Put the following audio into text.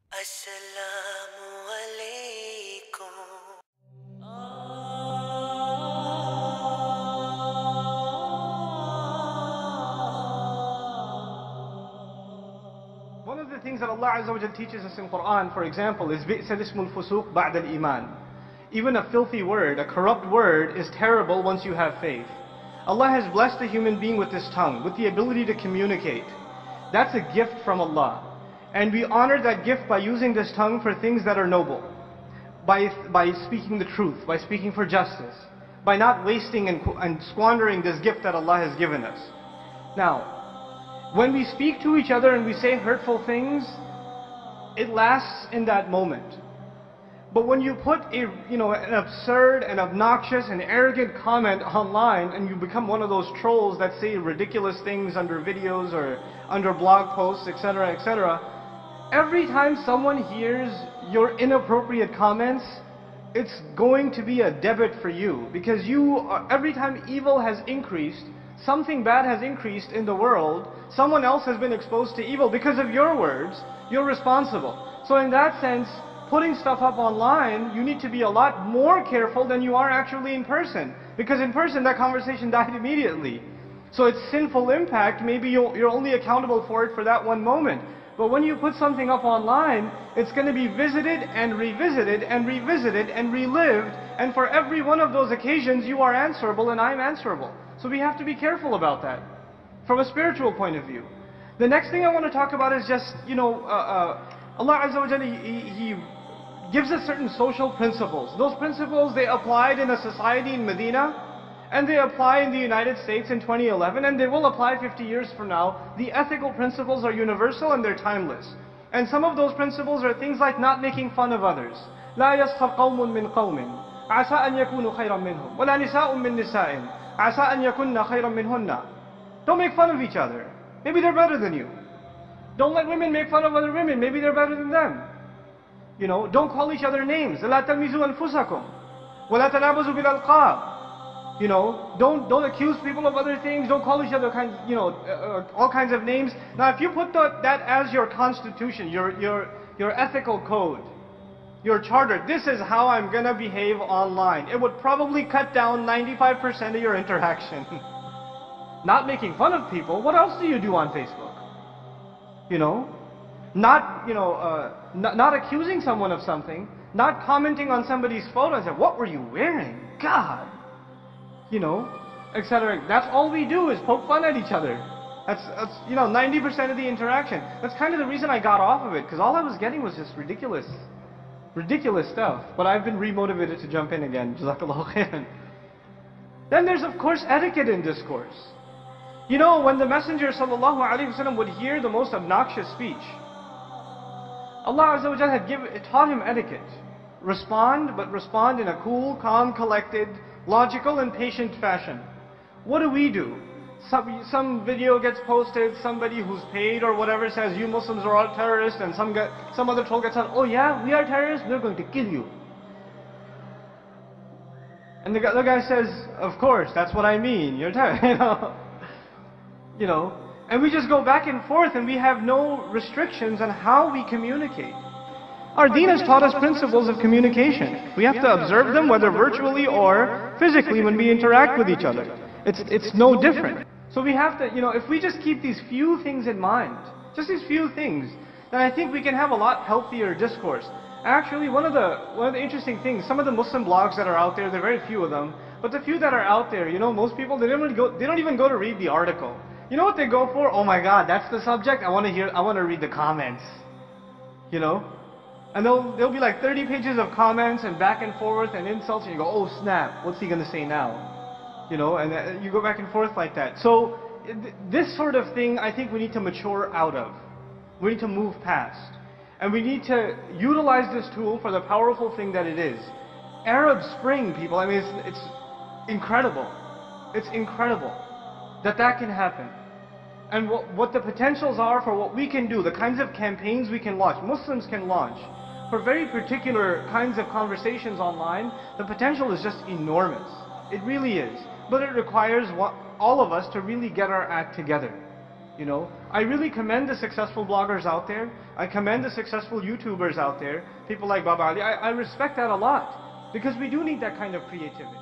Assalamu alaikum. One of the things that Allah Azza wa Jal teaches us in Quran, for example, is بِئْسَ الْإِسْمُ الْفُسُوقُ بَعْدَ الْإِيمَانِ. Even a filthy word, a corrupt word, is terrible once you have faith. Allah has blessed a human being with this tongue, with the ability to communicate. That's a gift from Allah. And we honor that gift by using this tongue for things that are noble. By speaking the truth, by speaking for justice, by not wasting and squandering this gift that Allah has given us. Now, when we speak to each other and we say hurtful things, it lasts in that moment. But when you put an absurd and obnoxious and arrogant comment online and you become one of those trolls that say ridiculous things under videos or under blog posts, etc., etc., every time someone hears your inappropriate comments, it's going to be a debit for you, because every time evil has increased, something bad has increased in the world, someone else has been exposed to evil because of your words, you're responsible. So in that sense, putting stuff up online, you need to be a lot more careful than you are actually in person, because in person that conversation died immediately. So its sinful impact, maybe you're only accountable for it for that one moment. But when you put something up online, it's going to be visited and revisited and revisited and relived, and for every one of those occasions you are answerable and I'm answerable. So we have to be careful about that from a spiritual point of view. The next thing I want to talk about is just, Allah Azza wa Jalla, He gives us certain social principles. Those principles, they applied in a society in Medina, and they apply in the United States in 2011, and they will apply 50 years from now. The ethical principles are universal and they're timeless. And some of those principles are things like not making fun of others. لا يسخر قوم من قوم عسى أن يكونوا خيرا منهم ولا نساء من نساء عسى أن يكون خيرا منهن. Don't make fun of each other. Maybe they're better than you. Don't let women make fun of other women. Maybe they're better than them. Don't call each other names. لا تلمزوا أنفسكم ولا تنابزوا بالألقاب. Don't accuse people of other things. Don't call each other all kinds of names. Now, if you put that as your constitution, your ethical code, your charter, this is how I'm gonna behave online, it would probably cut down 95% of your interaction. Not making fun of people. What else do you do on Facebook? Not accusing someone of something, not commenting on somebody's photo and say, "What were you wearing? God." Etc. That's all we do is poke fun at each other. That's 90% of the interaction. That's kind of the reason I got off of it, because all I was getting was just ridiculous stuff. But I've been remotivated to jump in again. Jazakallahu khairan. Then there's of course etiquette in discourse. When the Messenger sallallahu alaihi wasallam would hear the most obnoxious speech, Allah Azza wa Jalla had taught him etiquette. But respond in a cool, calm, collected, logical and patient fashion. What do? Some video gets posted, somebody who's paid or whatever says, "You Muslims are all terrorists," and some other troll gets on, "Oh yeah, we are terrorists, we're going to kill you." And the guy says, "Of course, that's what I mean, you're terrorist." And we just go back and forth and we have no restrictions on how we communicate. Our deen has taught us principles of communication. We have to observe them, whether virtually or physically, when we interact with each other. It's no different. So we have to, if we just keep these few things in mind, just these few things, then I think we can have a lot healthier discourse. Actually, one of the interesting things, some of the Muslim blogs that are out there, there are very few of them, but the few that are out there, most people, they don't even go to read the article. You know what they go for? Oh my God, that's the subject. I want to read the comments. And there'll be like 30 pages of comments and back and forth and insults, and you go, "Oh snap, what's he going to say now?" And you go back and forth like that. So this sort of thing, I think we need to mature out of. We need to move past. And we need to utilize this tool for the powerful thing that it is. Arab Spring, people, I mean, it's incredible. It's incredible that can happen. And what the potentials are for what we can do, the kinds of campaigns we can launch, Muslims can launch, for very particular kinds of conversations online, the potential is just enormous. It really is. But it requires all of us to really get our act together. You know, I really commend the successful bloggers out there. I commend the successful YouTubers out there. People like Baba Ali. I respect that a lot. Because we do need that kind of creativity.